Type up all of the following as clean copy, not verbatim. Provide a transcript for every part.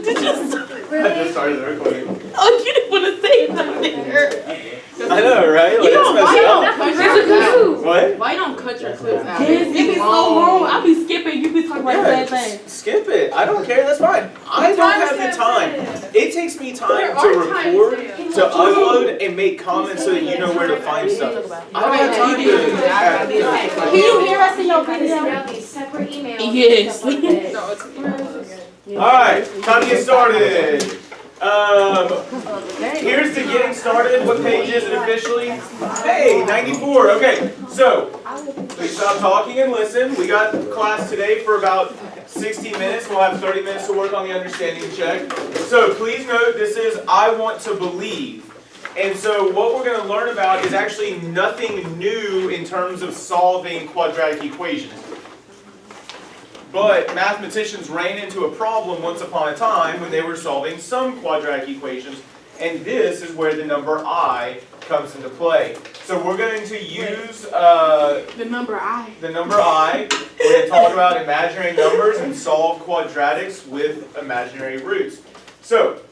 I just started the recording. Oh, you didn't want to say something. I know, right? Like, You know, that's why messed don't up. cut your clips? What? Why you don't cut your clips out? It be so long. I be skipping. You be talking about the same thing. Skip it. I don't care. That's fine. I don't have the time. It takes me time to record, to upload, and make comments so that you know where to find stuff. I don't have time to. Can you hear us in your video? Yes. All right, time to get started. Here's the getting started. What page is it officially? Hey, 94. Okay, so please stop talking and listen. We got class today for about 60 minutes. We'll have 30 minutes to work on the understanding check. So please note this is I want to believe. And so what we're going to learn about is actually nothing new in terms of solving quadratic equations. But mathematicians ran into a problem once upon a time when they were solving some quadratic equations, and this is where the number I comes into play. So we're going to use the number I. We're going to talk about imaginary numbers and solve quadratics with imaginary roots. So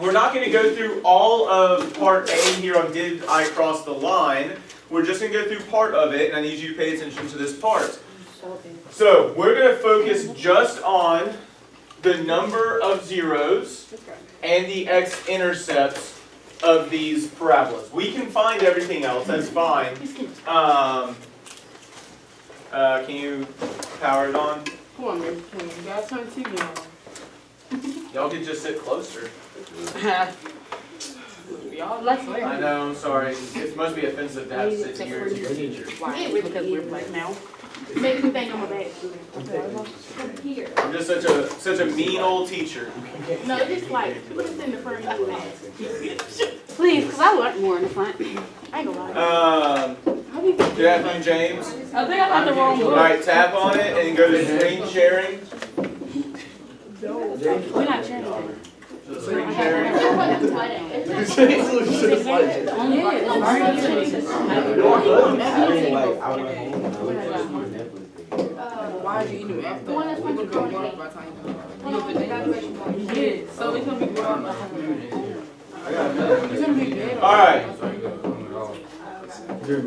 we're not going to go through all of part A here on did I cross the line. We're just going to go through part of it, and I need you to pay attention to this part. So we're going to focus just on the number of zeros and the x-intercepts of these parabolas. We can find everything else, that's fine. Can you power it on? Come on, man. You gotta turn the TV on. Y'all could just sit closer. Y'all left way. I know, I'm sorry. It must be offensive to have to sit near to your teacher. Why? Because we're black now. Make me think I'm a bad student. I'm just such a mean old teacher. No, it's just like, put us in the front of the class. Please, because I learned more in the front. I ain't gonna lie. Good afternoon, James. I think I got the wrong book. Alright, tap on it and go to screen sharing. We're not sharing anything. Screen sharing. Why are you eating after? We're going to go work by the time you go. So it's going to be good. It's going to be good. Alright. Here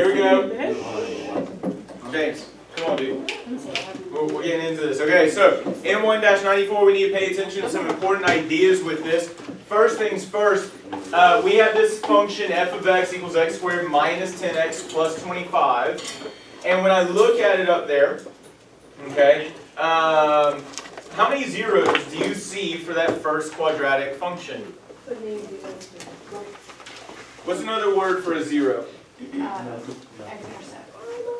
we go. James, come on, dude. We're getting into this. Okay, so in 1-94, we need to pay attention to some important ideas with this. First things first, we have this function f of x equals x squared minus 10x plus 25. And when I look at it up there, okay, how many zeros do you see for that first quadratic function? What's another word for a zero?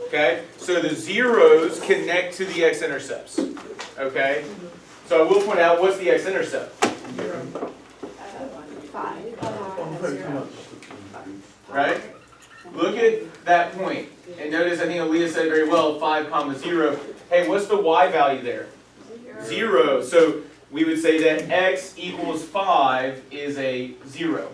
Okay, so the zeros connect to the x-intercepts. Okay, so I will point out what's the x-intercept. 5. Right? Look at that point. And notice, I think Aaliyah said very well, 5, 0. Hey, what's the y value there? 0. So we would say that x equals 5 is a 0.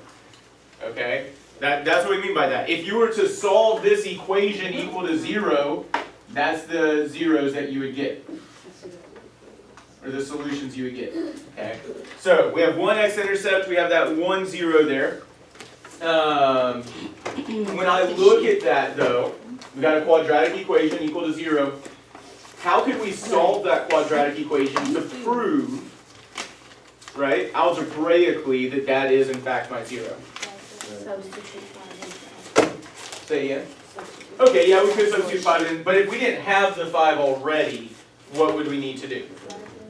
Okay? That's what we mean by that. If you were to solve this equation equal to 0, that's the zeros that you would get. Or the solutions you would get. Okay? So we have one x-intercept, we have that 1, 0 there. When I look at that though, we got a quadratic equation equal to 0. How could we solve that quadratic equation to prove, right, algebraically that that is in fact my 0? Say again? Okay, yeah, we could substitute 5 in, but if we didn't have the 5 already, what would we need to do?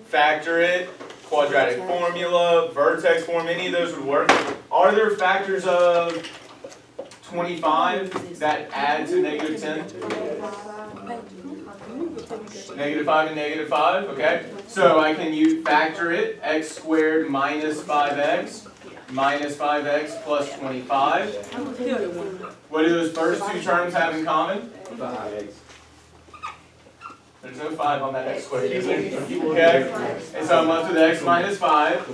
Factor it, quadratic formula, vertex form, any of those would work. Are there factors of 25 that add to negative 10? Negative 5 and negative 5, okay? So I can factor it, x squared minus 5x. Minus 5x plus 25. What do those first two terms have in common? 5x. There's no 5 on that x squared, is there? Okay. And so I'm left with x minus 5.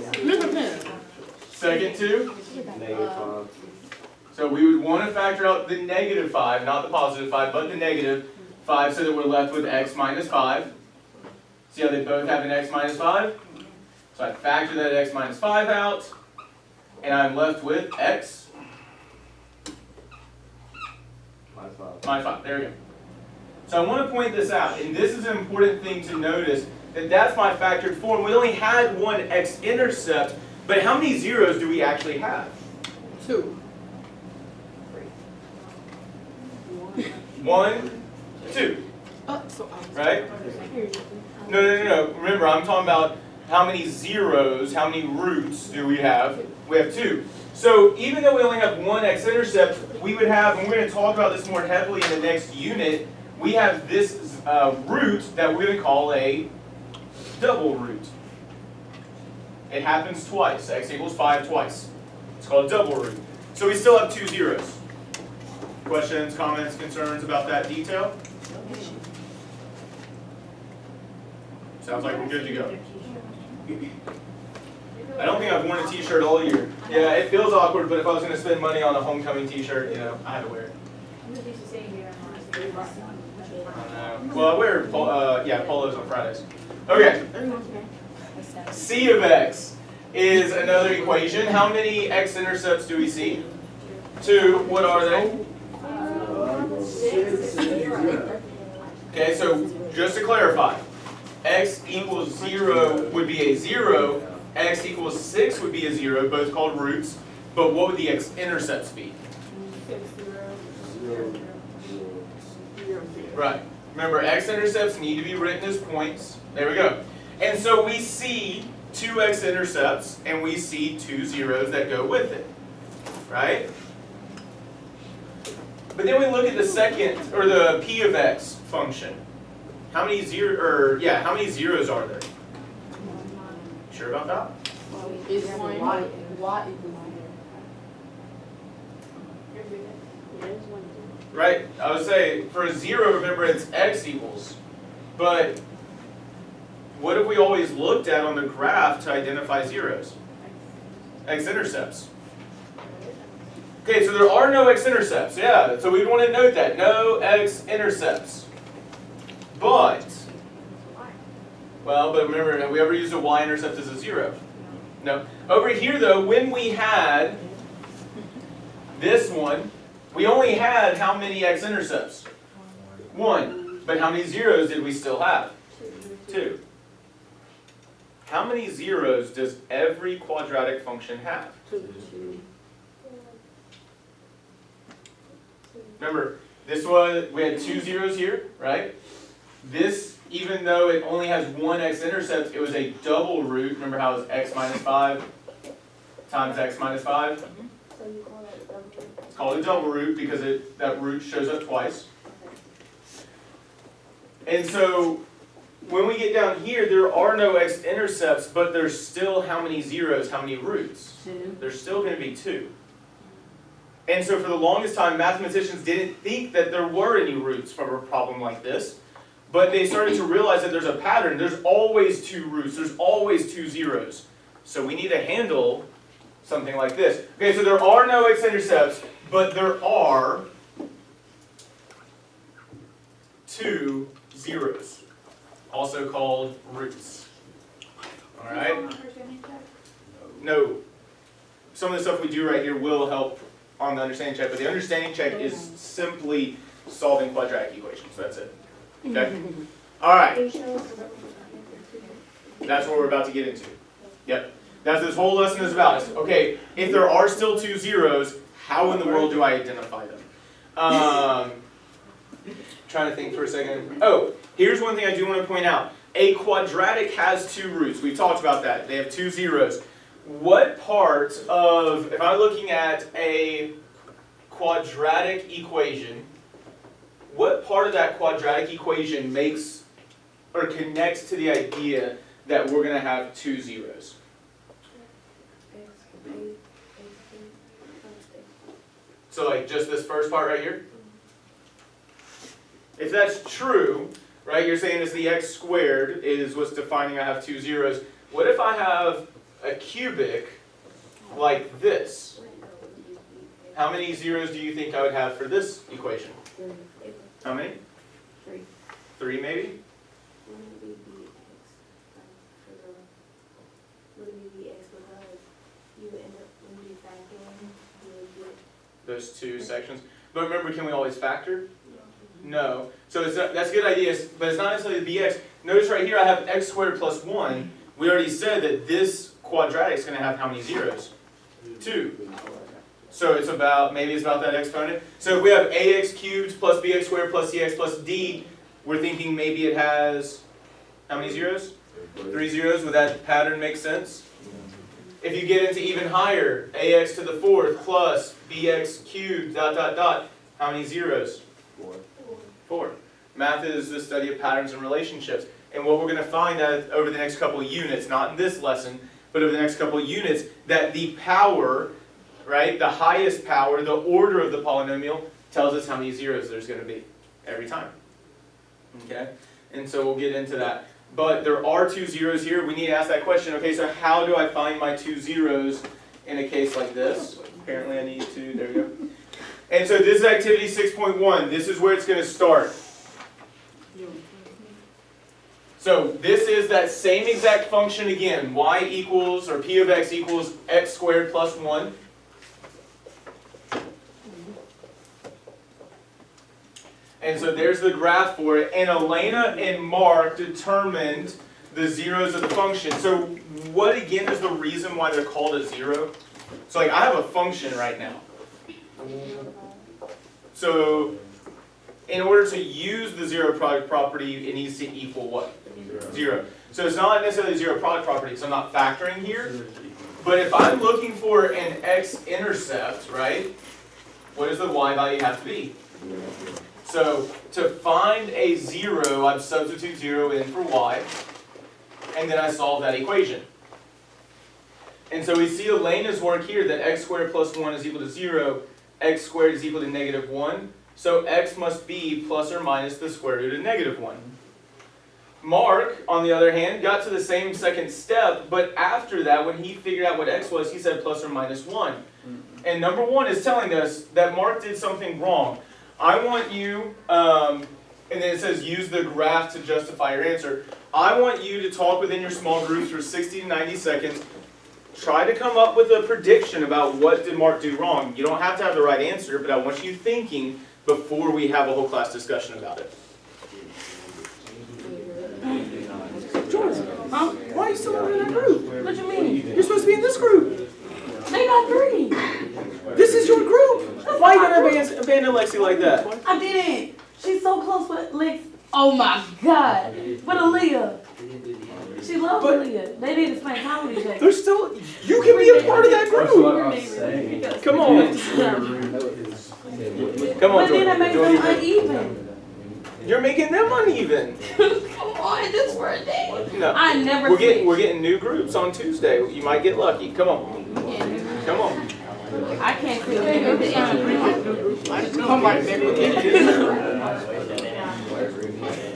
Second two? Negative 5. So we would want to factor out the negative 5, not the positive 5, but the negative 5, so that we're left with x minus 5. See how they both have an x minus 5? So I factor that x minus 5 out, and I'm left with x Minus 5. minus 5. There we go. So I want to point this out, and this is an important thing to notice, that that's my factored form. We only had one x-intercept, but how many zeros do we actually have? 2. 1, 2, So right? No. Remember, I'm talking about how many zeros, how many roots do we have? We have 2. So even though we only have one x-intercept, we would have, and we're going to talk about this more heavily in the next unit, we have this root that we're going to call a double root. It happens twice. X equals 5 twice. It's called a double root. So we still have 2 zeros. Questions, comments, concerns about that detail? Sounds like we're good to go. I don't think I've worn a t-shirt all year. Yeah, it feels awkward, but if I was going to spend money on a homecoming t-shirt, I had to wear it. Well, I wear polos on Fridays. Okay. C of x is another equation. How many x-intercepts do we see? 2. What are they? 6 and 0. Okay, so just to clarify, x equals 0 would be a 0. X equals 6 would be a 0, both called roots. But what would the x-intercepts be? 0. Right. Remember, x-intercepts need to be written as points. There we go. And so we see 2 x-intercepts, and we see 2 zeros that go with it. Right? But then we look at the second, or the p of x function. How many how many zeros are there? Sure about that? It's y equals Right? I would say for a 0, remember it's x equals. But what have we always looked at on the graph to identify zeros? X-intercepts. Okay, so there are no x-intercepts. Yeah, so we'd want to note that. No x-intercepts. But remember, have we ever used a y-intercept as a 0? No. Over here, though, when we had this one, we only had how many x-intercepts? 1. But how many zeros did we still have? 2. How many zeros does every quadratic function have? 2. Remember, we had 2 zeros here, right? This, even though it only has one x-intercept, it was a double root. Remember how it was x minus 5 times x minus 5? So you call that a double root? It's called a double root because that root shows up twice. And so when we get down here, there are no x-intercepts, but there's still how many zeros, how many roots? 2. There's still going to be 2. And so for the longest time, mathematicians didn't think that there were any roots from a problem like this. But they started to realize that there's a pattern. There's always 2 roots. There's always 2 zeros. So we need to handle something like this. Okay, so there are no x-intercepts, but there are 2 zeros, also called roots. All right? No. Some of the stuff we do right here will help on the understanding check, but the understanding check is simply solving quadratic equations. That's it. Okay? All right. That's what we're about to get into. Yep. That's what this whole lesson is about. Okay, if there are still 2 zeros, how in the world do I identify them? Trying to think for a second. Oh, here's one thing I do want to point out. A quadratic has 2 roots. We've talked about that. They have 2 zeros. What part of, if I'm looking at a quadratic equation, what part of that quadratic equation makes or connects to the idea that we're going to have 2 zeros? So like just this first part right here? If that's true, right, you're saying it's the x squared is what's defining I have 2 zeros. What if I have a cubic like this? How many zeros do you think I would have for this equation? How many? 3. 3 maybe? you would end up, when you factoring, you would get. Those two sections. But remember, can we always factor? No. So that's a good idea, but it's not necessarily the bx. Notice right here I have x squared plus 1. We already said that this quadratic is going to have how many zeros? 2. So it's about, maybe it's about that exponent. So if we have ax cubed plus bx squared plus cx plus d, we're thinking maybe it has how many zeros? 3 zeros. Would that pattern make sense? If you get into even higher, ax to the 4th plus bx cubed dot dot dot, how many zeros? 4. Math is the study of patterns and relationships. And what we're going to find out over the next couple of units, not in this lesson, but over the next couple of units, that the power, right, the highest power, the order of the polynomial, tells us how many zeros there's going to be every time. Okay? And so we'll get into that. But there are 2 zeros here. We need to ask that question. Okay, so how do I find my 2 zeros in a case like this? Apparently I need to, there we go. And so this is activity 6.1. This is where it's going to start. So this is that same exact function again. Y equals, or p of x equals x squared plus 1. And so there's the graph for it. And Elena and Mark determined the zeros of the function. So what again is the reason why they're called a zero? So like I have a function right now. So in order to use the zero product property, it needs to equal what? 0. So it's not necessarily a zero product property because I'm not factoring here. But if I'm looking for an x-intercept, right, what does the y value have to be? So to find a 0, I substitute 0 in for y, and then I solve that equation. And so we see Elena's work here that x squared plus 1 is equal to 0, x squared is equal to negative 1, so x must be plus or minus the square root of negative 1. Mark, on the other hand, got to the same second step, but after that, when he figured out what x was, he said plus or minus 1. And number 1 is telling us that Mark did something wrong. I want you, and then it says use the graph to justify your answer. I want you to talk within your small groups for 60 to 90 seconds. Try to come up with a prediction about what did Mark do wrong. You don't have to have the right answer, but I want you thinking before we have a whole class discussion about it. George, why are you still in that group? What you mean? You're supposed to be in this group. They got 3. This is your group. Why are you going to abandon Lexi like that? I didn't. She's so close with Lex. Oh my God. But Aaliyah. She loves Aaliyah. They need to spend time with each other. They're still, you can be a part of that group. Come on. Come on, But then that makes them Jordan. uneven. You're making them uneven. Come on, just for a day. No. I never We're getting new groups on Tuesday. You might get lucky. Come on. Come on. I can't feel it. Come right back with it.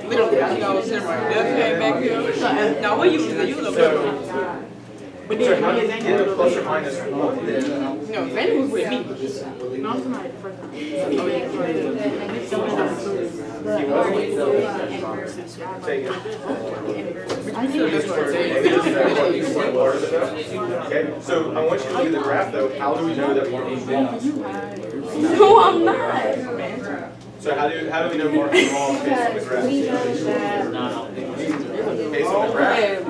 Literally, I was sitting right there, back here. Now, what you look But so how did you get a plus or minus 1 then? No, Vanny was with me. No, tonight, the first Take it. Okay, so I want you to look at the graph though. How do we know that Mark is wrong? No, I'm not. So how do we know Mark is wrong based on the graph? Based on the graph.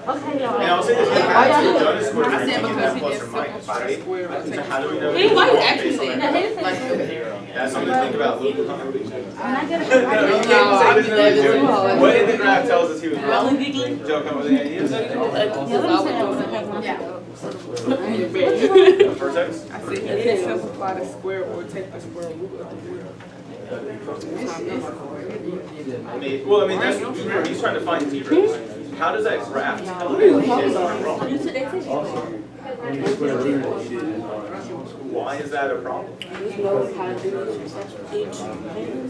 Okay, y'all. And I'll say this, you have to done a square root, you can have plus or minus, right? So how do we know? He might it's actually based on say that? that. That's something to think about, Luke. I'm not gonna No, you can't say this another joke. What in the graph tells us he was wrong? Joe, come up with any ideas? Vertex? I said, you can simplify the square or take the square root of the word. Well, I mean, that's, remember, he's trying to find zeros. How does that graph tell him he did something wrong? Why is that a problem?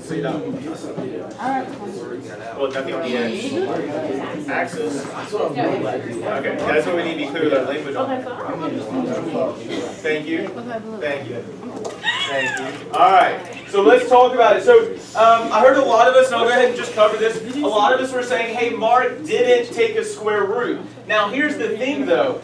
So you don't. Well, nothing on the x axis. Okay, that's what we need to be clear with our language on. Thank you. Thank you. Thank you. All right, so let's talk about it. So I heard a lot of us, and I'll go ahead and just cover this. A lot of us were saying, hey, Mark didn't take a square root. Now, here's the thing, though.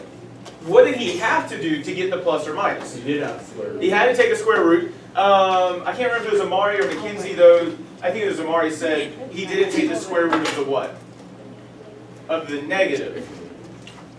what did he have to do to get the plus or minus? You did have square root. He had to take a square root. I can't remember if it was Amari or McKinsey though. I think it was Amari said he didn't take the square root of the what? Of the negative.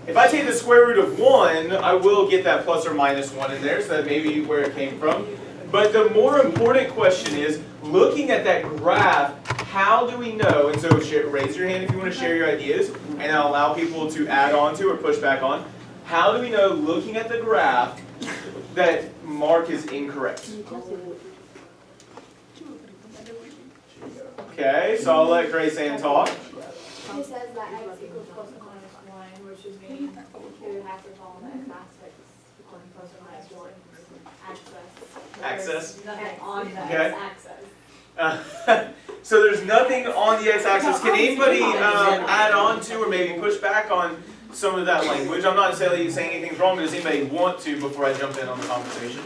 If I take the square root of 1, I will get that plus or minus 1 in there, so that may be where it came from. But the more important question is, looking at that graph, how do we know, and so raise your hand if you want to share your ideas, and I'll allow people to add on to or push back on. How do we know, looking at the graph, that Mark is incorrect? Okay, so I'll let Grace Ann talk. It says that x equals plus or minus 1, which is mean you would have to follow the x-axis on plus or minus 1 axis. Axis. Nothing on the Okay. x-axis. So there's nothing on the x-axis. Can anybody add on to or maybe push back on some of that language? I'm not saying anything's wrong, but does anybody want to before I jump in on the conversation?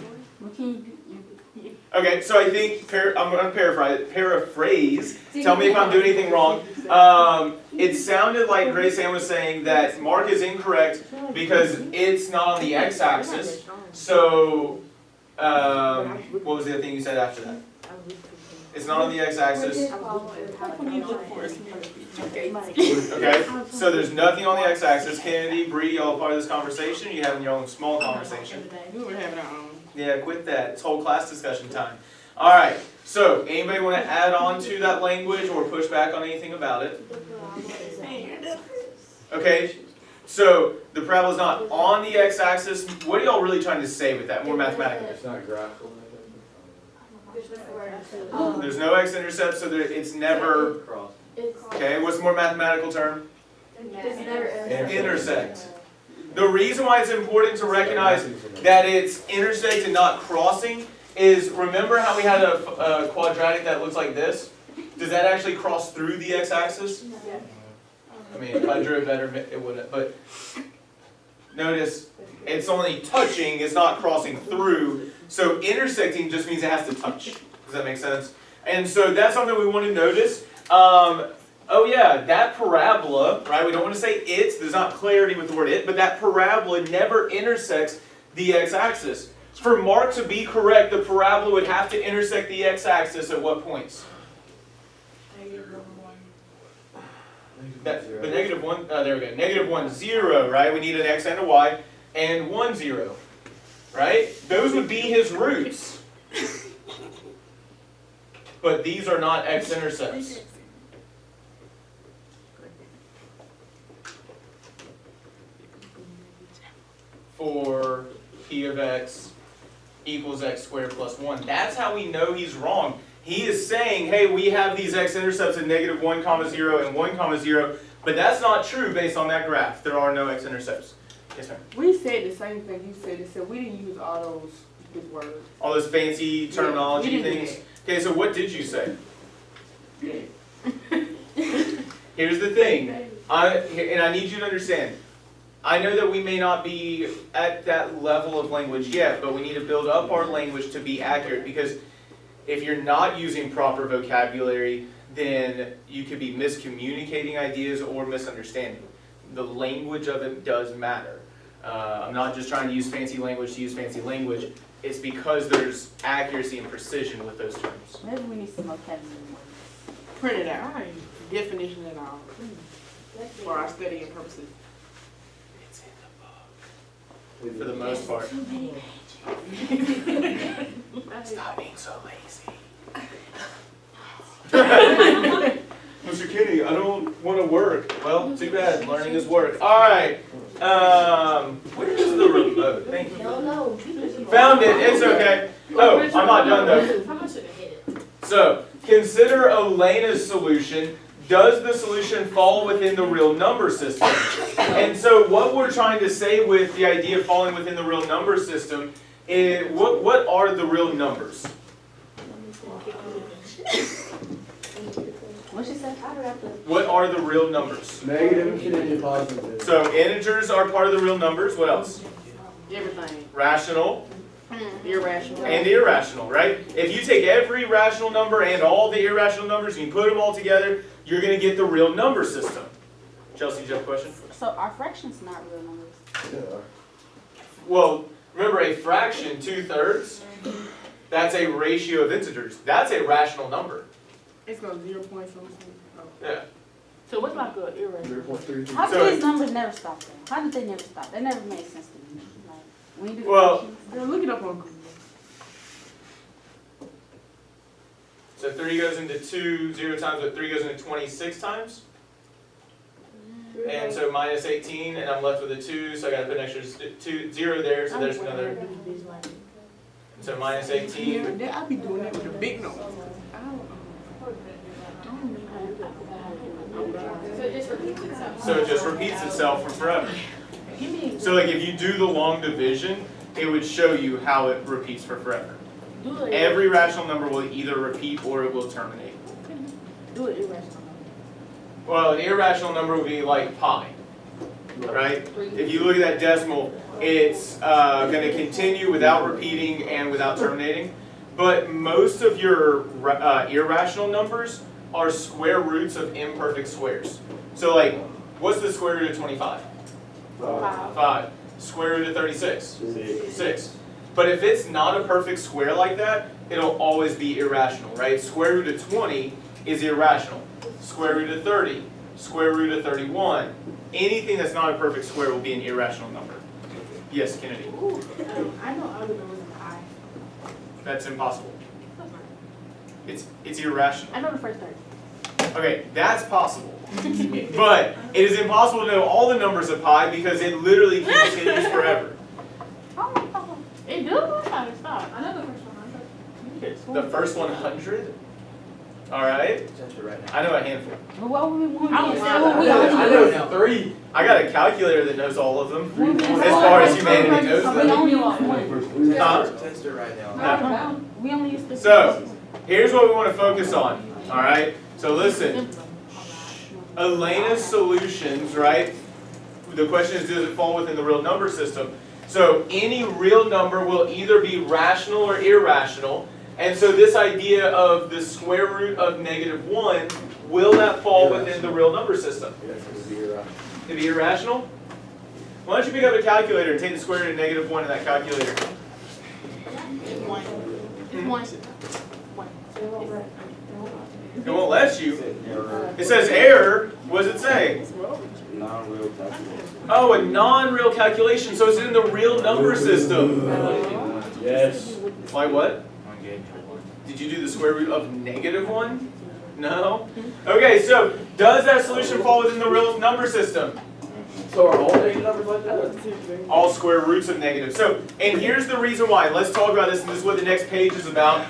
Okay, so I think, I'm going to paraphrase. Tell me if I'm doing anything wrong. It sounded like Grace Ann was saying that Mark is incorrect because it's not on the x-axis. So, what was the other thing you said after that? It's not on the x-axis. Okay, so there's nothing on the x-axis. Kennedy, Bree, y'all part of this conversation? You having your own small conversation? We were having our own. Yeah, quit that. It's whole class discussion time. All right. So, anybody want to add on to that language or push back on anything about it? Okay. So, the parabola is not on the x-axis. What are y'all really trying to say with that? More mathematically. It's not graphical. There's no x-intercept, so it's never. Cross. Okay. What's the more mathematical term? Intersect. The reason why it's important to recognize that it's intersect and not crossing is, remember how we had a quadratic that looks like this? Does that actually cross through the x-axis? I mean, if I drew it better, it wouldn't. But notice, it's only touching, it's not crossing through. So intersecting just means it has to touch. Does that make sense? And so that's something we want to notice. Oh yeah, that parabola, right? We don't want to say it, there's not clarity with the word it, but that parabola never intersects the x-axis. For Mark to be correct, the parabola would have to intersect the x-axis at what points? The negative 1, there we go, negative 1, 0, right? We need an x and a y, and 1, 0, right? Those would be his roots. But these are not x-intercepts. For p of x equals x squared plus 1. That's how we know he's wrong. He is saying, hey, we have these x-intercepts at negative 1, 0 and 1, 0, but that's not true based on that graph. There are no x-intercepts. Yes, ma'am? We said the same thing you said. It said we didn't use all those big words. All those fancy terminology we didn't do things. Okay, so what did you say? Here's the thing, and I need you to understand. I know that we may not be at that level of language yet, but we need to build up our language to be accurate, because if you're not using proper vocabulary, then you could be miscommunicating ideas or misunderstanding. The language of it does matter. I'm not just trying to use fancy language to use fancy language. It's because there's accuracy and precision with those terms. Maybe we need some vocabulary. Print it out. Definition and all. For our studying purposes. It's in the book. For the most part. Stop being so lazy. Mr. Kinney, I don't want to work. Well, too bad. Learning is work. All right. Where is the remote? Thank you. No. Found it. It's okay. Oh, I'm not done though. How much did it hit it? So, consider Elena's solution. Does the solution fall within the real number system? And so what we're trying to say with the idea of falling within the real number system is, what are the real numbers? What she said? What are the real numbers? Negative, infinity, positive. So integers are part of the real numbers. What else? Everything. Rational Irrational. and irrational, right? If you take every rational number and all the irrational numbers and you put them all together, you're going to get the real number system. Chelsea, do you have a question? So are fractions not real numbers? Yeah. well, remember a fraction, 2/3, that's a ratio of integers. That's a rational number. It's going 0 point something. Oh. Yeah. So what's like a irrational? 0.33. How So- do these numbers never stop though? How did they never stop? That never made sense to me. Like, when you do Well- fractions, Girl, look it up on Google. So 3 goes into 2, 0 times, but 3 goes into 26 times. And so minus 18, and I'm left with a 2, so I gotta put an extra 0 there, so there's another. So minus 18. Yeah, I be doing that with a big number. So it just repeats itself. So it just repeats itself for forever. So like if you do the long division, it would show you how it repeats for forever. Every rational number will either repeat or it will terminate. Do it irrational. Well, an irrational number would be like pi, right? If you look at that decimal, it's going to continue without repeating and without terminating. But most of your irrational numbers are square roots of imperfect squares. So like, what's the square root of 25? 5. Square root of 36? 6. But if it's not a perfect square like that, it'll always be irrational, right? Square root of 20 is irrational. Square root of 30, square root of 31. Anything that's not a perfect square will be an irrational number. Yes, Kennedy. I know other numbers in I. That's impossible. It's irrational. I know the first 30. Okay, that's possible. But it is impossible to know all the numbers of pi because it literally continues forever. It do? I stop. I know the first one. The first 100? Alright. I know a handful. but what would we want? I don't to know. what we I only- know 3. I got a calculator that knows all of them. As far as humanity knows We them. only want one. Huh? Test it right now. We only use the. So, here's what we want to focus on. Alright? So listen. Elena's solutions, right? The question is, does it fall within the real number system? So any real number will either be rational or irrational. And so this idea of the square root of -1, will that fall within the real number system? Yes, it would be irrational. It'd be irrational? Why don't you pick up a calculator and take the square root of -1 in that calculator? It won't let you. It says error. What does it say? Non-real calculation. Oh, a non-real calculation. So it's in the real number system. Yes. Like what? Did you do the square root of -1? No? Okay, so does that solution fall within the real number system? So are all negative numbers like that? All square roots of negative. So, and here's the reason why. Let's talk about this, and this is what the next page is about.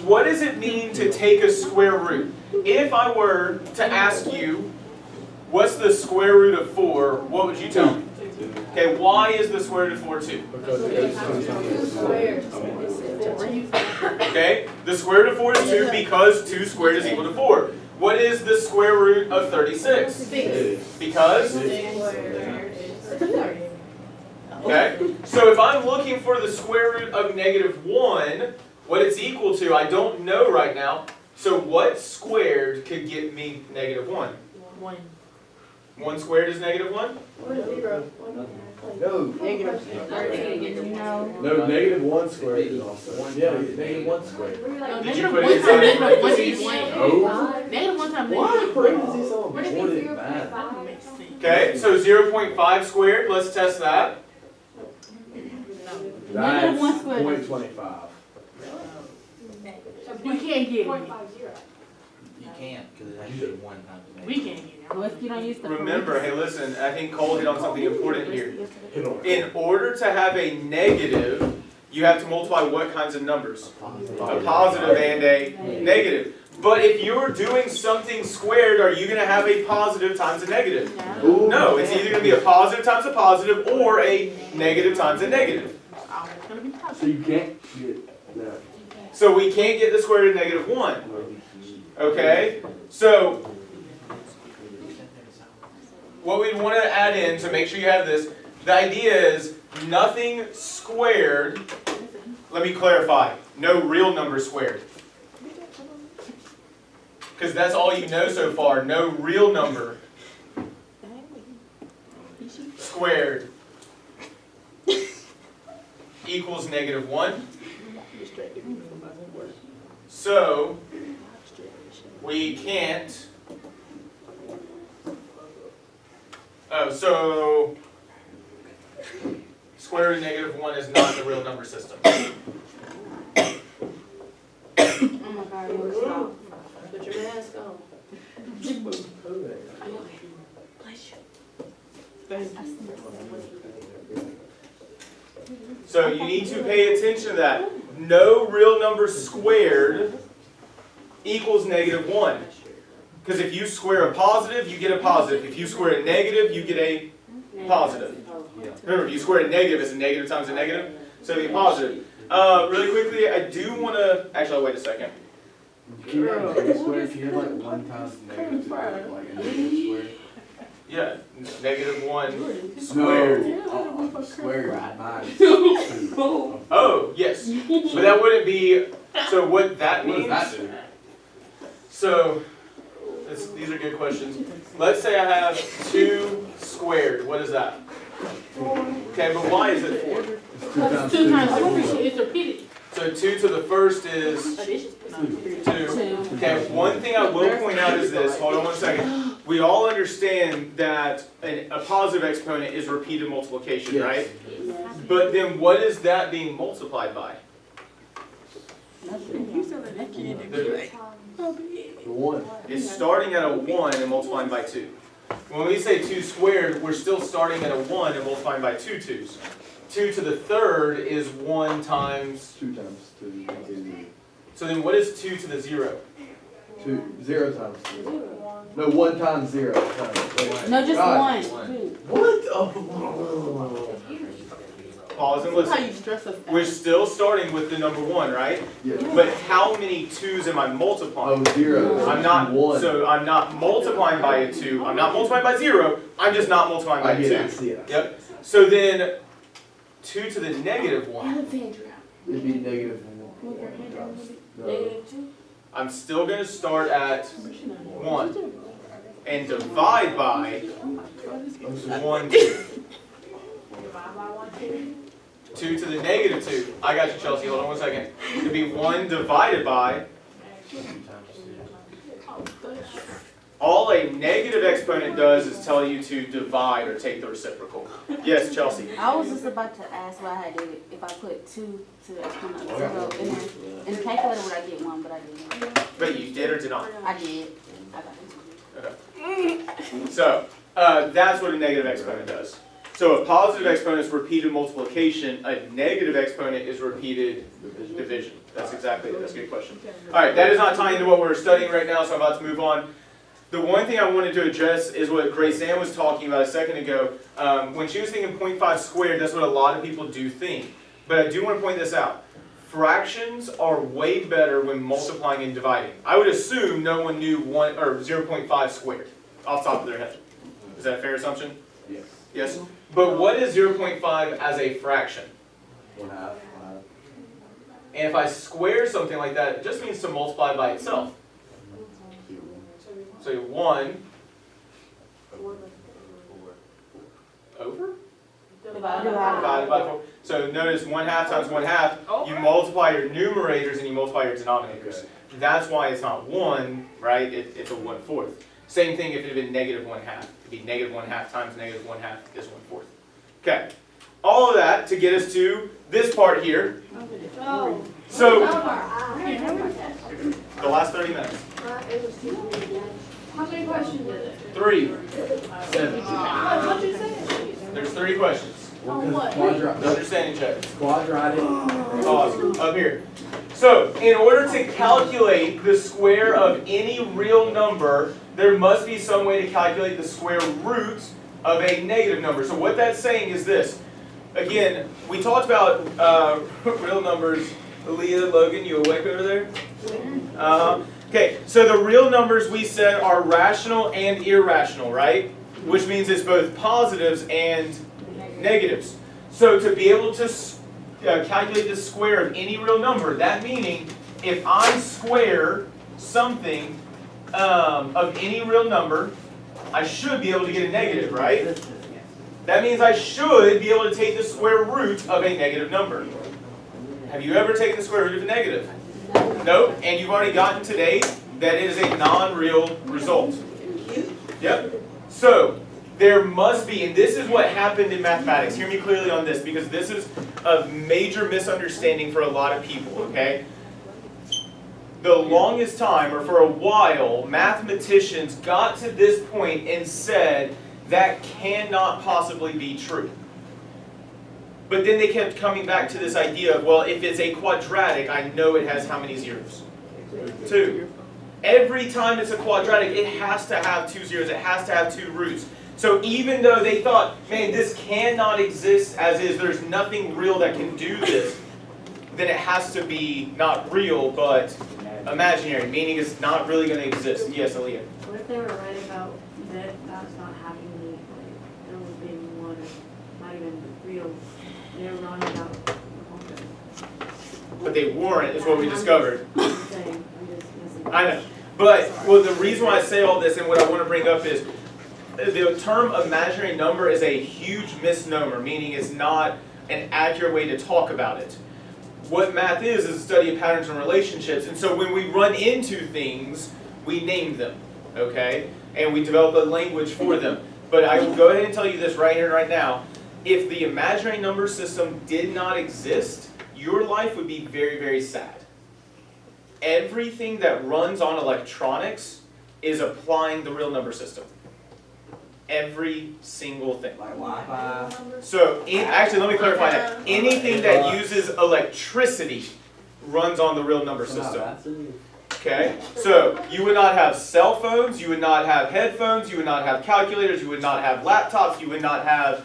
What does it mean to take a square root? If I were to ask you, what's the square root of 4, what would you tell me? Okay, why is the square root of 4 2? Because it's Okay, the square root of 4 is 2 because 2 squared is equal to 4. What is the square root of 36? Because? Okay, so if I'm looking for the square root of -1, what it's equal to, I don't know right now. So what squared could get me -1? 1 squared is -1? no. Negative. No, -1 squared is also. Yeah, -1 squared. Did you put it inside Negative parentheses? Negative 1 times Why negative. parentheses so What if important? it's 0.5? Okay, so 0.5 squared, let's test that. Negative 1 squared. 0.25. You can't get it. 0.50. You can't, because it has to be 1 times the We negative. can't get it. Well, if you don't use the. Remember, hey listen, I think Cole hit on something important here. Hit on. In order to have a negative, you have to multiply what kinds of numbers? A positive and a negative. But if you're doing something squared, are you going to have a positive times a negative? Ooh. No, it's either going to be a positive times a positive or a negative times a negative. It's gonna be positive. So you can't get that. So we can't get the square root of -1. Okay? So what we want to add in to make sure you have this, the idea is nothing squared. Let me clarify. No real number squared. Because that's all you know so far. No real number squared equals -1. So we can't. Oh, so square root of -1 is not the real number system. Oh my God, you stop. Put your mask on. So you need to pay attention to that. No real number squared equals -1. Because if you square a positive, you get a positive. If you square a negative, you get a positive. Remember, if you square a negative, it's a negative times a negative, so it'll be a positive. Really quickly, I do want to, actually, wait a second. Can you have a square if you have like 1 times -2, like a negative square? Yeah, -1 squared. No, square minus 2. Oh, yes. But that wouldn't be, so what that What means. does that do? So, these are good questions. Let's say I have 2 squared. What is that? Okay, but why is it 4? It's 2 times 2. it's repeated. So 2 to the first is 2. Okay, one thing I will point out is this. Hold on one second. We all understand that a positive exponent is repeated multiplication, Yes. right? But then what is that being multiplied by? The 1. It's starting at a 1 and multiplying by 2. When we say 2 squared, we're still starting at a 1 and multiplying by 2 2's. 2 to the third is 1 times. 2 times 2. So then what is 2 to the 0? 0 times 2. No, 1 times 0 times. No, just God. 1. What? Oh. Pause and That's how listen. you stress us We're out. still starting with the number 1, right? Yeah. But how many 2's am I multiplying? Oh, 0. I'm not, 1. so I'm not multiplying by a 2. I'm not multiplying by 0. I'm just not multiplying by I get it. I 2. see it. Yep. So then 2 to the -1. It'd be negative 1. No. I'm still going to start at 1 and divide by 1. 2 to the -2. I got you, Chelsea. Hold on one second. It'd be 1 divided by. All a negative exponent does is tell you to divide or take the reciprocal. Yes, Chelsea. I was just about to ask why I did it. If I put 2 to the exponent of 0 in there. In the calculator, would I get 1? But I didn't. But you did or did not? I did. I got it. Okay. So, that's what a negative exponent does. So a positive exponent is repeated multiplication. A negative exponent is repeated division. That's exactly it. That's a good question. All right, that is not tying into what we're studying right now, so I'm about to move on. The one thing I wanted to address is what Grace Ann was talking about a second ago. When she was thinking 0.5 squared, that's what a lot of people do think. But I do want to point this out. Fractions are way better when multiplying and dividing. I would assume no one knew 0.5 squared off the top of their head. Is that a fair assumption? Yes. Yes. But what is 0.5 as a fraction? 1/2. And if I square something like that, it just means to multiply by itself. So 1 over? Divided by 4. So notice 1/2 times 1/2, you multiply your numerators and you multiply your denominators. That's why it's not 1, right? It's a 1/4. Same thing if it had been -1/2. It'd be -1/2 times -1/2 is 1/4. Okay. All of that to get us to this part here. So, the last 30 minutes. How many questions is it? 3. 7. What'd you say? There's 3 questions. Understanding check. Quadratic. Pause. Up here. So, in order to calculate the square of any real number, there must be some way to calculate the square root of a negative number. So what that's saying is this. Again, we talked about real numbers. Aaliyah, Logan, you awake over there? Okay, so the real numbers we said are rational and irrational, right? Which means it's both positives and negatives. So to be able to calculate the square of any real number, that meaning if I square something of any real number, I should be able to get a negative, right? That means I should be able to take the square root of a negative number. Have you ever taken the square root of a negative? Nope. And you've already gotten today that it is a non-real result. Yep. So, there must be, and this is what happened in mathematics. Hear me clearly on this, because this is a major misunderstanding for a lot of people, okay? The longest time, or for a while, mathematicians got to this point and said, that cannot possibly be true. But then they kept coming back to this idea of, well, if it's a quadratic, I know it has how many zeros? 2. Every time it's a quadratic, it has to have 2 zeros. It has to have 2 roots. So even though they thought, man, this cannot exist as is, there's nothing real that can do this, then it has to be not real, but imaginary, meaning it's not really going to exist. Yes, Aaliyah? What if they were right about that God's not having any, like, there was being one, not even real? They were wrong about the whole thing. But they weren't, is what we discovered. I'm just saying, I'm just missing. I know. But, well, the reason why I say all this and what I want to bring up is, the term imaginary number is a huge misnomer, meaning it's not an accurate way to talk about it. What math is a study of patterns and relationships, and so when we run into things, we name them, okay? And we develop a language for them. But I will go ahead and tell you this right here and right now. If the imaginary number system did not exist, your life would be very, very sad. Everything that runs on electronics is applying the real number system. Every single thing. Like Wi-Fi. So, actually, let me clarify that. Anything that uses electricity runs on the real number system. Okay? So, you would not have cell phones, you would not have headphones, you would not have calculators, you would not have laptops, you would not have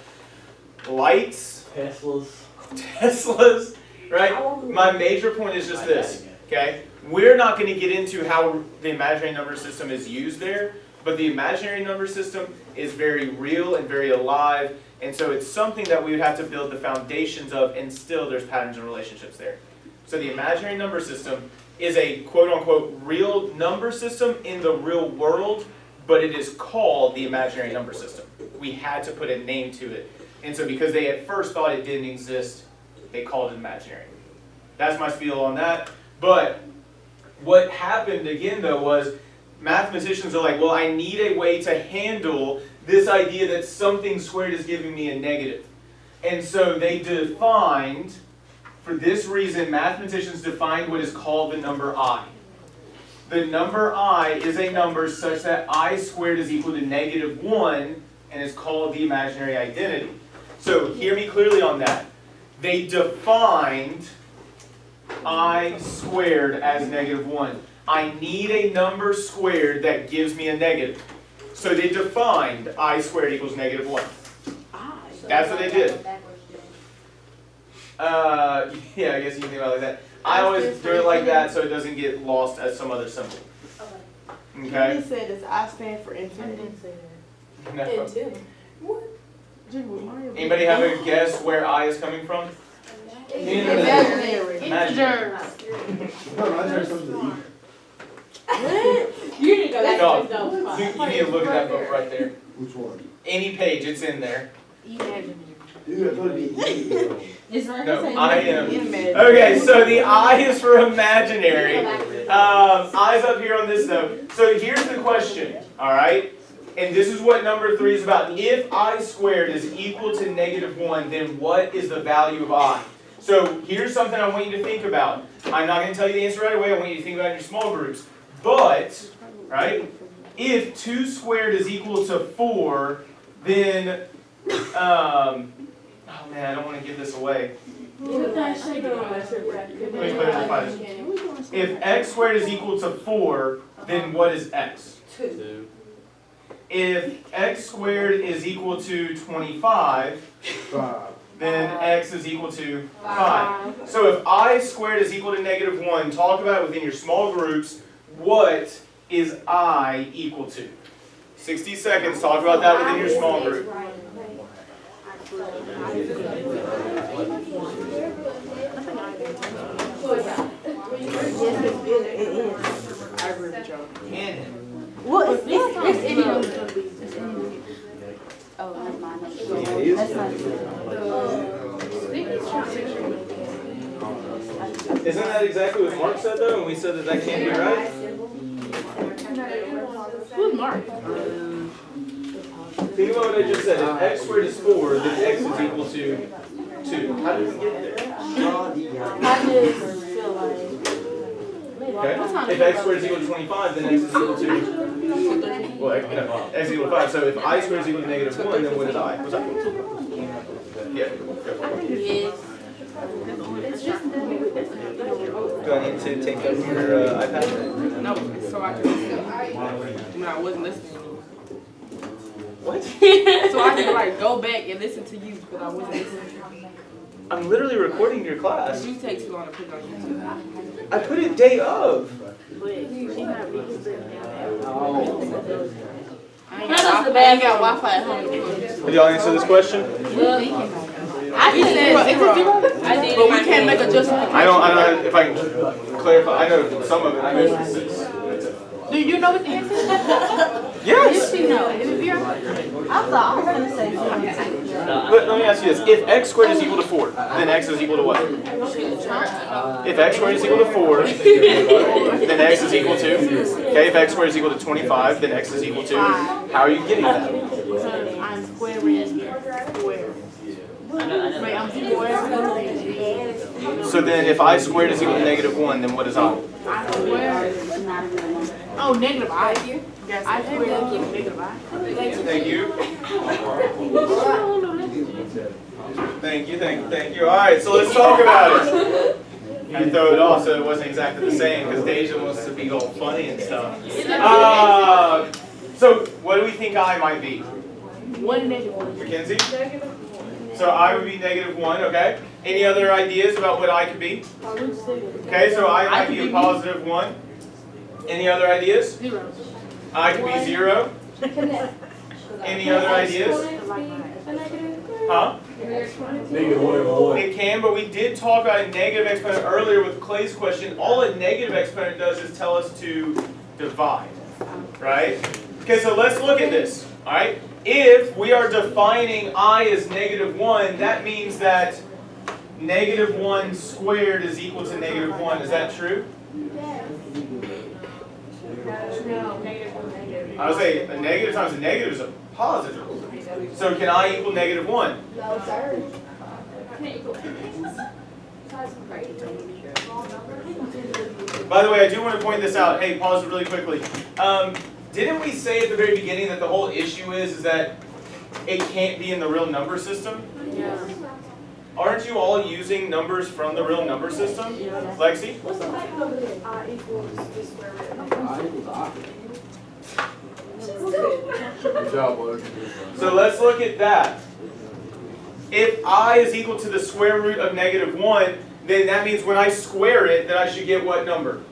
lights. Teslas, right? My major point is just this, okay? We're not going to get into how the imaginary number system is used there, but the imaginary number system is very real and very alive, and so it's something that we would have to build the foundations of, and still there's patterns and relationships there. So the imaginary number system is a quote-unquote real number system in the real world, but it is called the imaginary number system. We had to put a name to it. And so because they at first thought it didn't exist, they called it imaginary. That's my spiel on that. But what happened again though was mathematicians are like, well, I need a way to handle this idea that something squared is giving me a negative. And so they defined, for this reason, mathematicians defined what is called the number I. The number I is a number such that I squared is equal to -1 and is called the imaginary identity. So hear me clearly on that. They defined I squared as -1. I need a number squared that gives me a negative. So they defined I squared equals -1. That's what they did. Yeah, I guess you can think about it like that. I always do it like that so it doesn't get lost as some other symbol. Okay? You said, does I stand for infinity? No. What? Anybody have a guess where I is coming from? Imaginary. Imaginary. You need to go back No, to those. you need to look at that book right there. Which one? Any page, it's in there. It's right No, here. I am. Okay, so the I is for imaginary. I's up here on this note. So here's the question, all right? And this is what number 3 is about. If I squared is equal to -1, then what is the value of I? So here's something I want you to think about. I'm not going to tell you the answer right away. I want you to think about it in your small groups. But, right, if 2 squared is equal to 4, then, oh man, I don't want to give this away. Let me clarify this. If x squared is equal to 4, then what is x? 2. If x squared is equal to 25, 5. then x is equal to 5. So if I squared is equal to -1, talk about it within your small groups. What is I equal to? 60 seconds, talk about that within your small group. I agree with y'all. Cannon. Well, it's Oh, that's mine. Yeah, That's not. Isn't that exactly what Mark said though? And we said that that can't be right? Who's Mark? Think about what I just said. If x squared is 4, then x is equal to 2. How did we get there? I just feel like. Okay. If x squared is equal to 25, then x is equal to, well, no, x is equal to 5. So if I squared is equal to negative 1, then what is I? What's that? Yeah. Yes. Do I need to take over your iPad? No, so I can listen. When I wasn't listening. What? So I can like go back and listen to you because I wasn't listening. I'm literally recording your class. You take too long to put it on YouTube. I put it day of. I ain't got Wi-Fi at home. Did y'all answer this question? He said zero. But we can't make a justification. I don't know if I can clarify. I know some of it. I know 6. Do you know what the answer is? Yes. She knows. I thought I was gonna say something. But let me ask you this. If x squared is equal to 4, then x is equal to what? If x squared is equal to 4, then x is equal to? Okay, if x squared is equal to 25, then x is equal to? How are you getting that? I'm squaring square. Wait, I'm squaring. So then if I squared is equal to negative 1, then what is I? I square. Oh, negative I. I square negative I. Thank you. Thank you. All right, so let's talk about it. You throw it off so it wasn't exactly the same because Deja wants to be all funny and stuff. So what do we think I might be? 1 negative 1. Mackenzie? So I would be negative 1, okay? Any other ideas about what I could be? Okay, so I might be a positive 1. Any other ideas? 0. I could be 0. Any other ideas? Huh? Negative 1 over 1. It can, but we did talk about a negative exponent earlier with Clay's question. All a negative exponent does is tell us to divide, right? Okay, so let's look at this, all right? If we are defining I as negative 1, that means that negative 1 squared is equal to negative 1. Is that true? No, negative 1, negative. I would say a negative times a negative is a positive. So can I equal negative 1? No, sir. Can't equal By the way, I do want to point this out. Hey, pause it really quickly. Didn't we say at the very beginning that the whole issue is that it can't be in the real number system? Yeah. Aren't you all using numbers from the real number system? Lexi? What's the fact that I equals the square root? I equals I. Good job, bud. So let's look at that. If I is equal to the square root of negative 1, then that means when I square it, that I should get what number?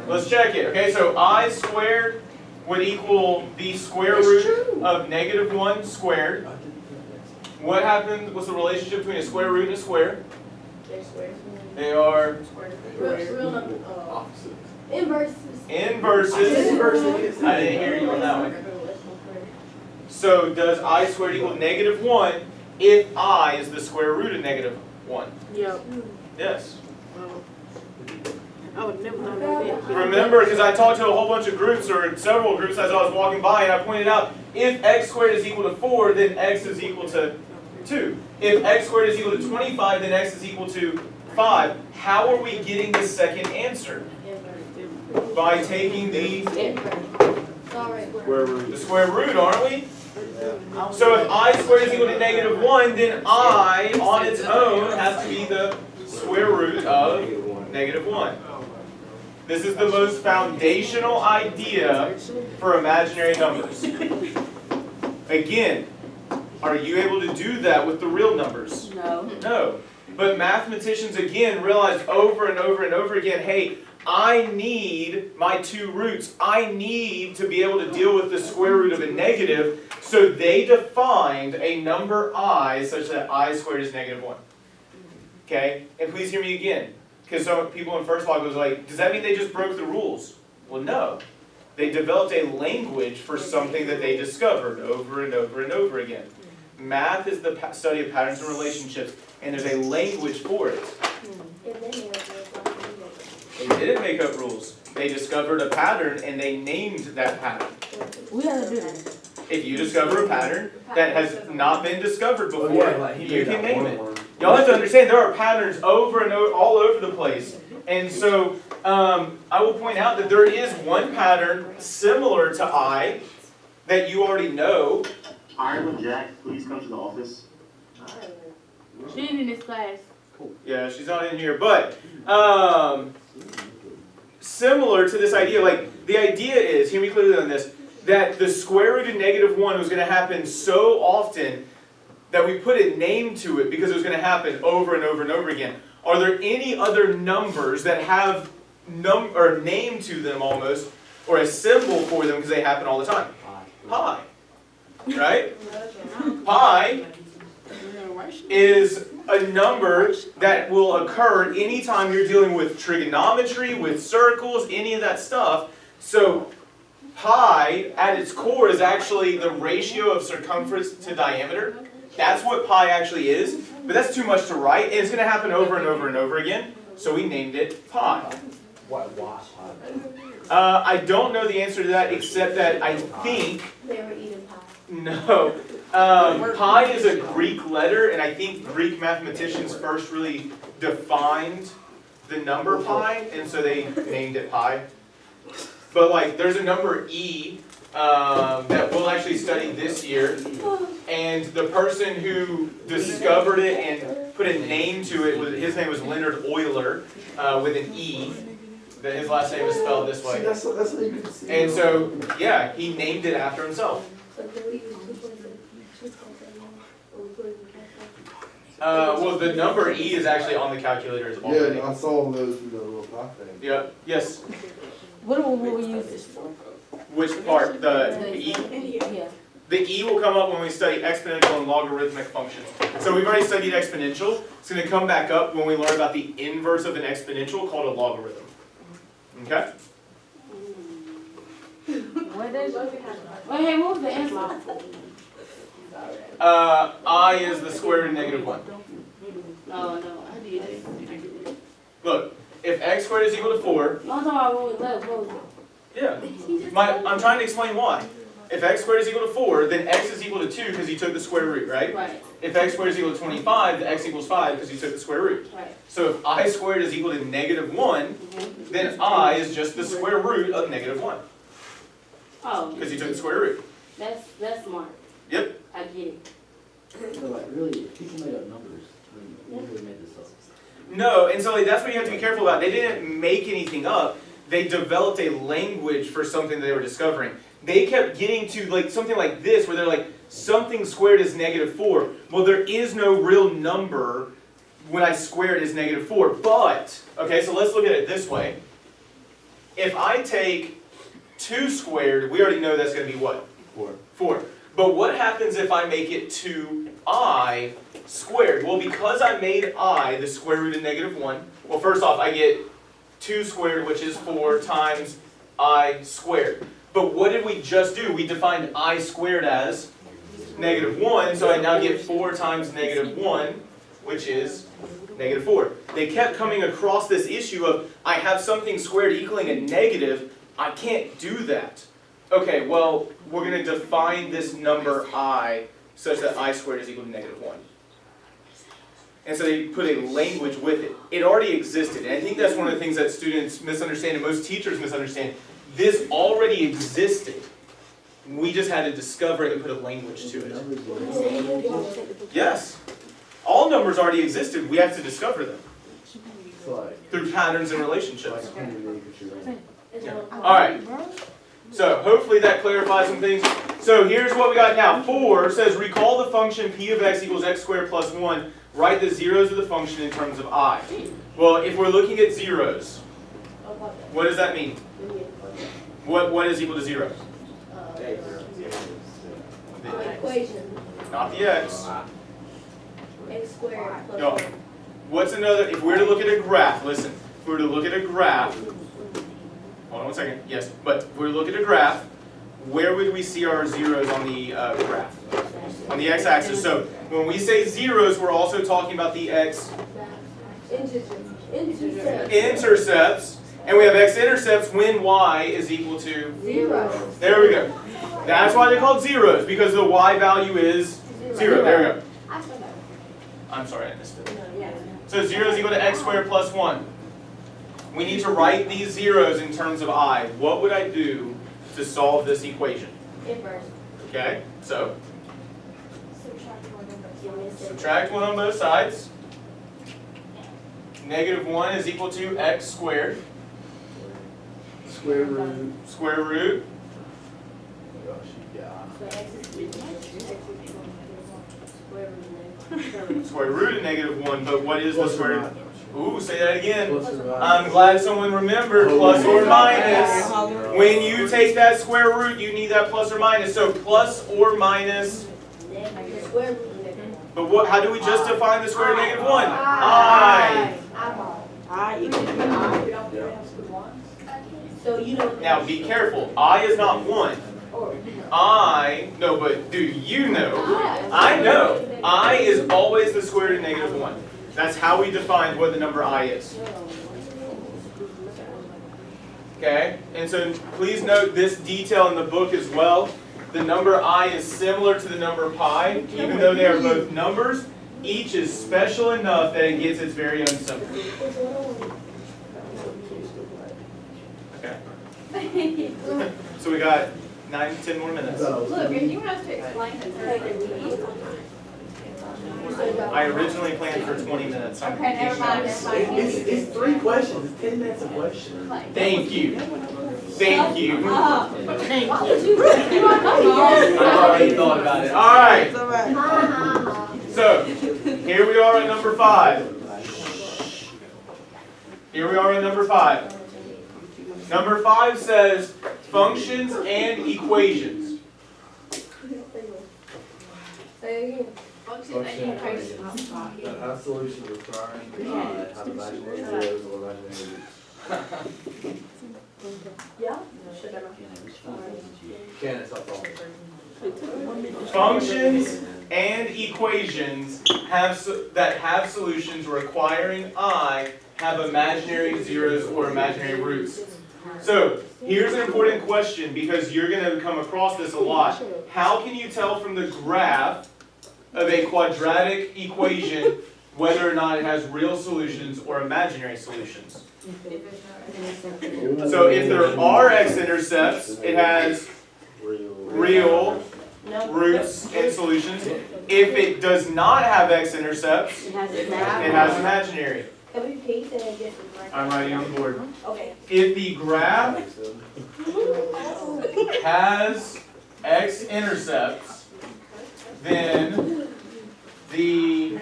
Let's check it. Okay, so I squared would equal the square root of negative 1 squared. What happened? What's the relationship between a square root and a square? They're squares. They are Opposite. Inverses. inverses. I didn't hear you on that one. So does I squared equal negative 1 if I is the square root of negative 1? Yep. Yes. I would never know that. Remember, because I talked to a whole bunch of groups, or several groups as I was walking by, and I pointed out, if x squared is equal to 4, then x is equal to 2. If x squared is equal to 25, then x is equal to 5. How are we getting the second answer? By taking the square root, aren't we? So if I squared is equal to negative 1, then I, on its own, has to be the square root of negative 1. This is the most foundational idea for imaginary numbers. Again, are you able to do that with the real numbers? No. No. But mathematicians, again, realized over and over and over again, hey, I need my two roots. I need to be able to deal with the square root of a negative. So they defined a number I such that I squared is negative 1. Okay? And please hear me again. Because some people in first log was like, does that mean they just broke the rules? Well, no. They developed a language for something that they discovered over and over and over again. Math is the study of patterns and relationships, and there's a language for it. They didn't make up rules. They discovered a pattern and they named that pattern. We gotta do that. If you discover a pattern that has not been discovered before, you can name it. One. Y'all have to understand there are patterns over and over, all over the place. And so I will point out that there is one pattern similar to I that you already know. Ireland Jack, please come to the office. She ain't in this class. Yeah, she's not in here, but similar to this idea, like the idea is, hear me clearly on this, that the square root of -1 was going to happen so often that we put a name to it because it was going to happen over and over and over again. Are there any other numbers that have or name to them almost, or a symbol for them because they happen all the time? Pi. Right? Pi is a number that will occur anytime you're dealing with trigonometry, with circles, any of that stuff. So pi at its core is actually the ratio of circumference to diameter. That's what pi actually is, but that's too much to write, and it's going to happen over and over and over again, so we named it pi. Why? I don't know the answer to that, except that I think, They were eating pie. no, pi is a Greek letter, and I think Greek mathematicians first really defined the number pi, and so they named it pi. But like, there's a number e that we'll actually study this year, and the person who discovered it and put a name to it, his name was Leonard Euler, with an e. That his last name is spelled this way. That's what you can see. And so, yeah, he named it after himself. So can we use 2.2 or we put it in the Well, the number e is actually on the calculators already. Yeah, I saw those with the little pie thing. Yeah. Yes. What will we use this for? Which part? The e. Yeah. The e will come up when we study exponential and logarithmic functions. So we've already studied exponential. It's going to come back up when we learn about the inverse of an exponential called a logarithm. Okay? What is it? Wait, hey, what was the answer? I is the square root of -1. No, I did it. Look, if x squared is equal to 4, No, I'm talking about what was left. What was it? yeah. I'm trying to explain why. If x squared is equal to 4, then x is equal to 2 because you took the square root, right? Right, If x squared is equal to 25, then x equals 5 because you took the square root. right. So if I squared is equal to -1, then I is just the square root of -1 Oh, because you took the square root. that's smart. Yep. I get it. So like really, if people made up numbers, we really made this up. No, and so like, that's what you have to be careful about. They didn't make anything up. They developed a language for something that they were discovering. They kept getting to like something like this where they're like, something squared is -4. Well, there is no real number when I square it is -4. But, okay, so let's look at it this way. If I take 2 squared, we already know that's going to be what? 4. But what happens if I make it 2i squared? Well, because I made I the square root of -1, well, first off, I get 2 squared, which is 4 times I squared. But what did we just do? We defined I squared as -1, so I now get 4 times -1, which is -4. They kept coming across this issue of, I have something squared equaling a negative, I can't do that. Okay, well, we're going to define this number I such that I squared is equal to -1. And so they put a language with it. It already existed, and I think that's one of the things that students misunderstand and most teachers misunderstand. This already existed. We just had to discover it and put a language to it. Yes. All numbers already existed. We have to discover them through patterns and relationships. Yeah. All right. So hopefully that clarifies some things. So here's what we got now. 4 says recall the function p of x equals x squared plus 1. Write the zeros of the function in terms of I. Well, if we're looking at zeros, what does that mean? What is equal to 0? equation, Not the x. x squared plus No. 1. What's another, if we were to look at a graph, listen, if we were to look at a graph, hold on 1 second, yes, but if we're looking at a graph, where would we see our zeros on the graph? On the x-axis. So when we say zeros, we're also talking about the x-intercepts, and we have x-intercepts when y is equal to 0. There we go. That's why they're called zeros, because the y value is 0. There we go. I'm sorry, I missed it. So 0 is equal to x squared plus 1. We need to write these zeros in terms of I. What would I do to solve this equation? Inverse. Okay, so subtract 1 on both sides. Negative 1 is equal to x squared. Square root. Square root. Square root of negative 1, but what is the square root? Ooh, say that again. Plus or minus. I'm glad someone remembered plus or minus. When you take that square root, you need that plus or minus. So plus or minus. But what? How do we just define the square root of negative 1? I. So you don't. Now be careful. I is not 1. No, but do you know? I know. I is always the square root of negative 1. That's how we defined what the number I is. Okay? And so please note this detail in the book as well. The number I is similar to the number pi. Even though they are both numbers, each is special enough that it gets its very own symbol. Okay? So we got 9 to 10 more minutes. Look, if you want us to explain it, I originally planned for 20 minutes. I'm Okay, never mind, confused. never mind. It's 3 questions. It's 10 minutes a question. Thank you. Thank you. Why would you? I already thought about it. All right. So here we are at number 5. Here we are at number 5. Number 5 says functions and equations. Function that have solutions requiring I have imaginary zeros or imaginary roots. Can it's not wrong. Functions and equations that have solutions requiring I have imaginary zeros or imaginary roots. So here's an important question because you're going to come across this a lot. How can you tell from the graph of a quadratic equation whether or not it has real solutions or imaginary solutions? So if there are x-intercepts, it has real roots and solutions. If it does not have x-intercepts, it has imaginary. I'm writing on the board. Okay. If the graph has x-intercepts, then the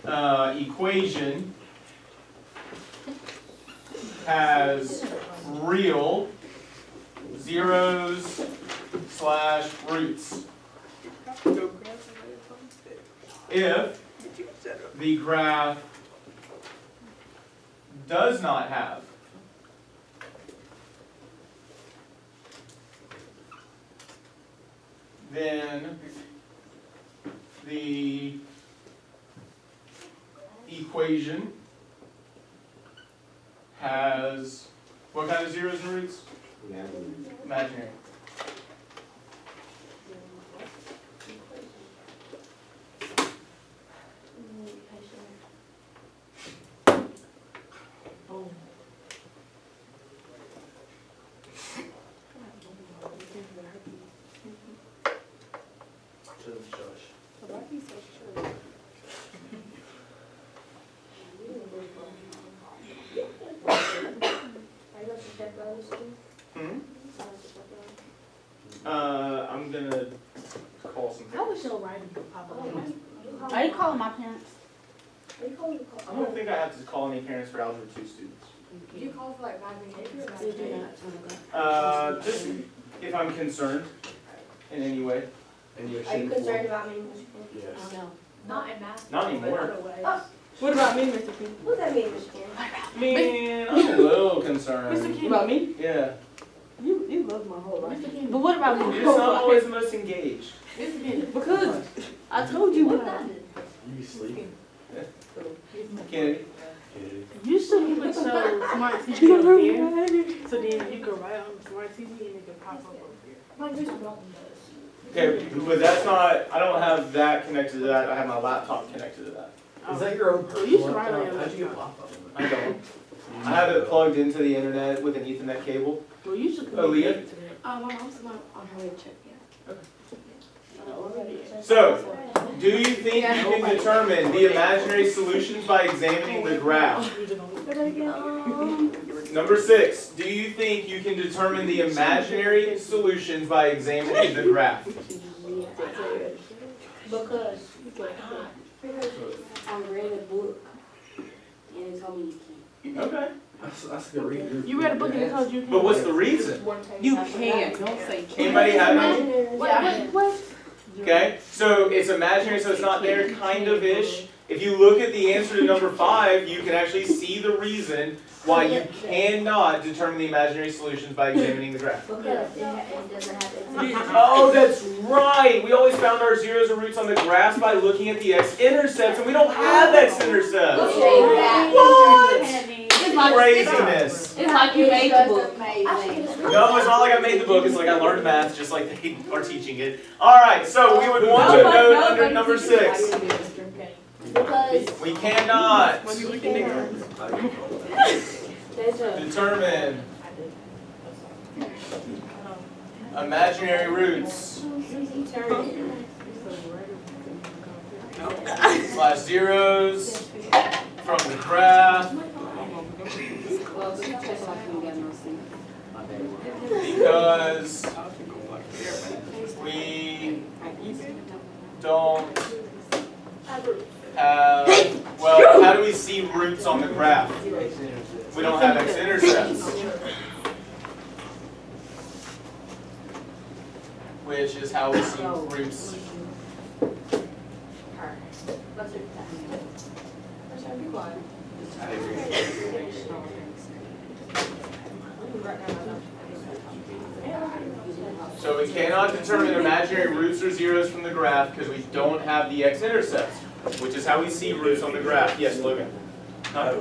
equation has real zeros/roots. If the graph does not have then the equation has what kind of zeros and roots? Imaginary. I'm gonna call some How was your writing pop up? Are you calling my parents? I don't think I have to call any parents for Algebra 2 students. Do you call for like bad behavior? Just if I'm concerned in any way. And you're Are you concerned about me? Yes. No. Not in math. Not anymore. But other ways. What about me, Mr. King? What does that mean, Mr. Ken? Man, I'm a little concerned. Mr. King. About me? Yeah. You love my whole life. But what about You're me? just not always the most engaged. Mr. King. Because I told you what I did. You be sleeping. Kennedy. You should put so smart TV up here, so then you can write on the smart TV and it can pop up over here. Like Mr. Dalton does. Okay, but that's not, I don't have that connected to that. I have my laptop connected to that. Is that your own Well, you personal should write on laptop? your How'd you get laptop. laptop? I don't. I have it plugged into the internet with an Ethernet cable. Well, you should Oh, Leah? connect to that. My mom's on her way to check, yeah. So, do you think you can determine the imaginary solutions by examining the graph? Number 6, do you think you can determine the imaginary solutions by examining the graph? Because I read a book and it told me you can't. Okay. That's a good reason. You read a book and it told you. But what's the reason? You can't. Don't say can't. Anybody have any? What? Okay, so it's imaginary, so it's not there, kind of ish. If you look at the answer to number 5, you can actually see the reason why you cannot determine the imaginary solutions by examining the graph. Because it doesn't have to. Oh, that's right. We always found our zeros and roots on the graphs by looking at the x-intercepts, and we don't have x-intercepts. What? Craziness. It's like you made the book. No, it's not like I made the book. It's like I learned math just like they are teaching it. All right, so we would want to note under number 6. Because We cannot determine imaginary roots / zeros from the graph Well, it's like you got no sense. because we don't have, well, how do we see roots on the graph? We don't have x-intercepts. Which is how we see roots. So we cannot determine imaginary roots or zeros from the graph because we don't have the x-intercepts, which is how we see roots on the graph. Yes, Logan? Huh?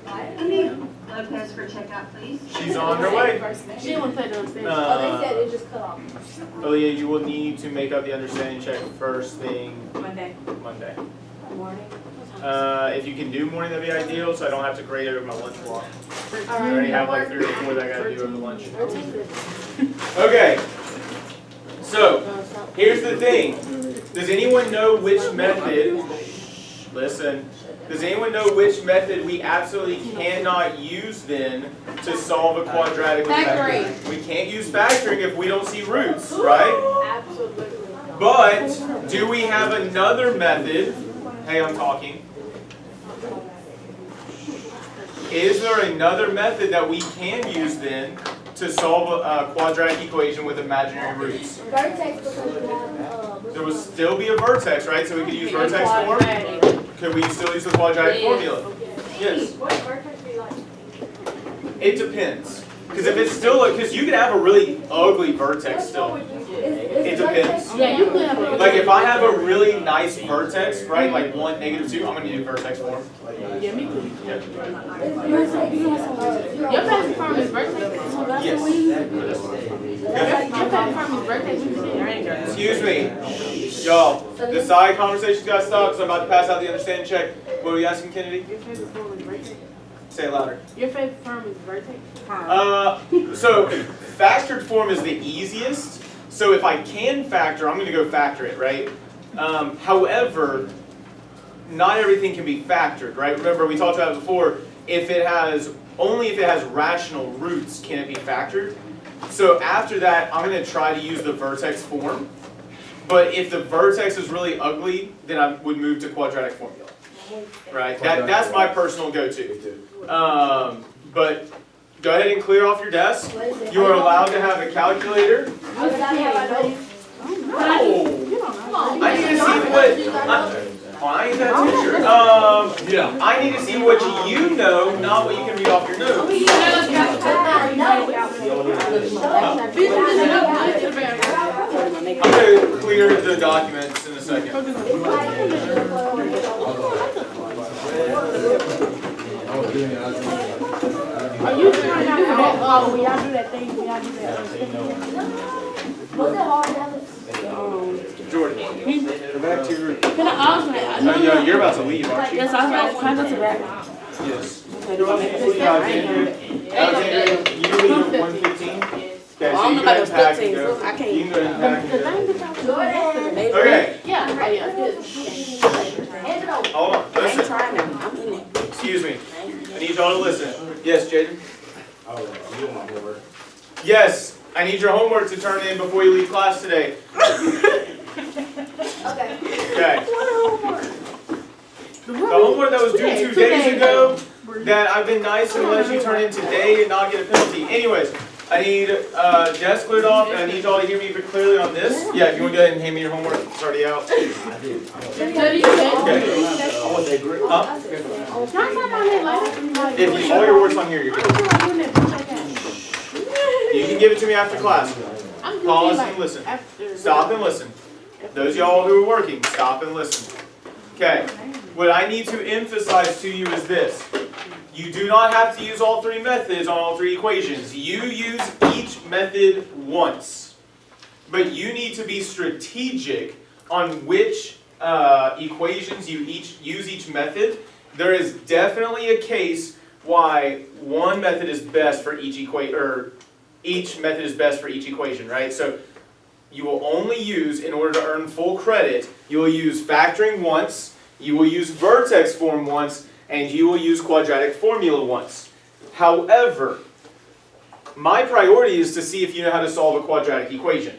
Lopez for checkout, please. She's on her way. She didn't want to say the understanding. they said it just cut off. Aaliyah, you will need to make up the understanding check first thing Monday. Monday. Morning. If you can do morning, that'd be ideal, so I don't have to grade over my lunch block. I already have like 3 or 4 that I gotta do over lunch. Okay. So, here's the thing. Does anyone know which method, listen, does anyone know which method we absolutely cannot use then to solve a quadratic equation? We can't use factoring if we don't see roots, right? Absolutely. But, do we have another method? Hey, I'm talking. Is there another method that we can use then to solve a quadratic equation with imaginary roots? Vertex because you have, There would still be a vertex, right? So we could use vertex form? Could we still use the quadratic formula? Yes. what vertex do you like? It depends. Because if it's still, because you could have a really ugly vertex still. It depends. Yeah, you could have a. Like if I have a really nice vertex, right? Like 1, -2, I'm gonna use vertex form. Yeah, me too. Yeah. Your favorite form is vertex. Yes. Your favorite form is vertex. Excuse me. Y'all, the side conversation's got to stop because I'm about to pass out the understanding check. What were you asking, Kennedy? Your favorite form is vertex. Say it louder. Your favorite form is vertex. So factored form is the easiest. So if I can factor, I'm going to go factor it, right? However, not everything can be factored, right? Remember we talked about it before. Only if it has rational roots can it be factored. So after that, I'm going to try to use the vertex form. But if the vertex is really ugly, then I would move to quadratic formula. Right? That's my personal go-to. But go ahead and clear off your desk. You are allowed to have a calculator. No! I need to see what... I ain't that teacher. what you know, not what you can read off your notes. I'm gonna clear the documents in a second. Are you trying to oh, we gotta do that thing, we gotta do that. Was it hard, Alex? Jordan, go back to your. Can I ask me? Yeah, you're about to leave, aren't you? Yes, I was like, can I go to back? Yes. Alexandria, you leave at 1:15? Okay, so you can go ahead and pack and go. You can go ahead and pack and go. Okay, Yeah. hold on, listen. Trying now, I'm in it. Excuse me. I need y'all to listen. Yes, Jaden? Oh, you don't want more. Yes, I need your homework to turn in before you leave class today. Okay. Okay. The homework that was due 2 days ago, that I've been nice and let you turn in today and not get a penalty. Anyways, I need desk cleared off, and I need y'all to hear me clearly on this. Yeah, if you want to go ahead and hand me your homework, it's already out. I did. Okay. I want that grip. Huh? If you, all your work's on here, you're good. You can give it to me after class. Pause and listen. Stop and listen. Those of y'all who are working, stop and listen. Okay. What I need to emphasize to you is this. You do not have to use all three methods on all three equations. You use each method once. But you need to be strategic on which equations you use each method. There is definitely a case why one method is best for each equation, or each method is best for each equation, right? So you will only use, in order to earn full credit, you will use factoring once, you will use vertex form once, and you will use quadratic formula once. However, my priority is to see if you know how to solve a quadratic equation.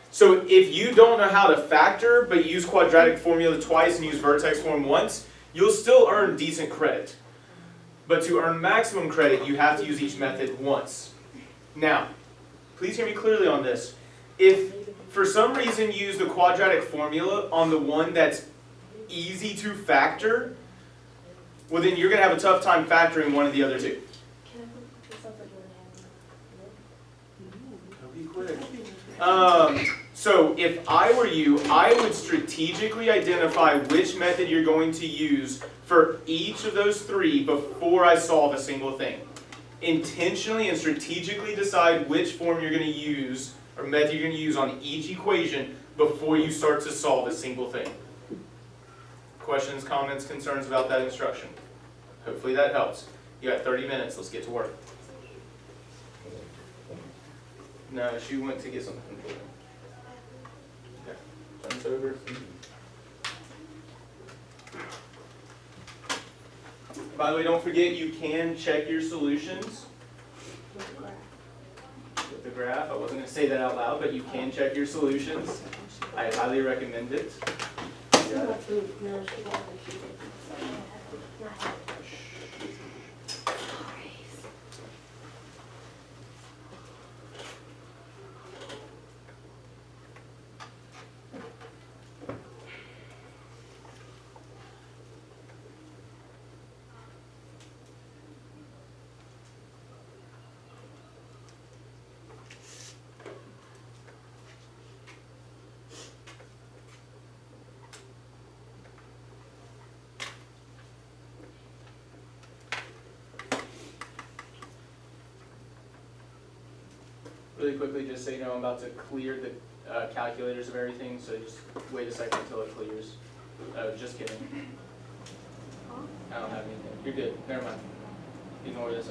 So if you don't know how to factor, but use quadratic formula twice and use vertex form once, you'll still earn decent credit. But to earn maximum credit, you have to use each method once. Now, please hear me clearly on this. If for some reason you use the quadratic formula on the one that's easy to factor, well then you're going to have a tough time factoring one of the other two. Be quick. So if I were you, I would strategically identify which method you're going to use for each of those three before I solve a single thing. Intentionally and strategically decide which form you're going to use or method you're going to use on each equation before you start to solve a single thing. Questions, comments, concerns about that instruction? Hopefully that helps. You got 30 minutes. Let's get to work. No, she went to get something from Jordan. Okay. Turn this over. By the way, don't forget you can check your solutions with the graph. I wasn't going to say that out loud, but you can check your solutions. I highly recommend it. Really quickly, just so you know, I'm about to clear the calculators of everything, so just wait a second until it clears. Just kidding. I don't have anything. You're good. Never mind. Ignore this.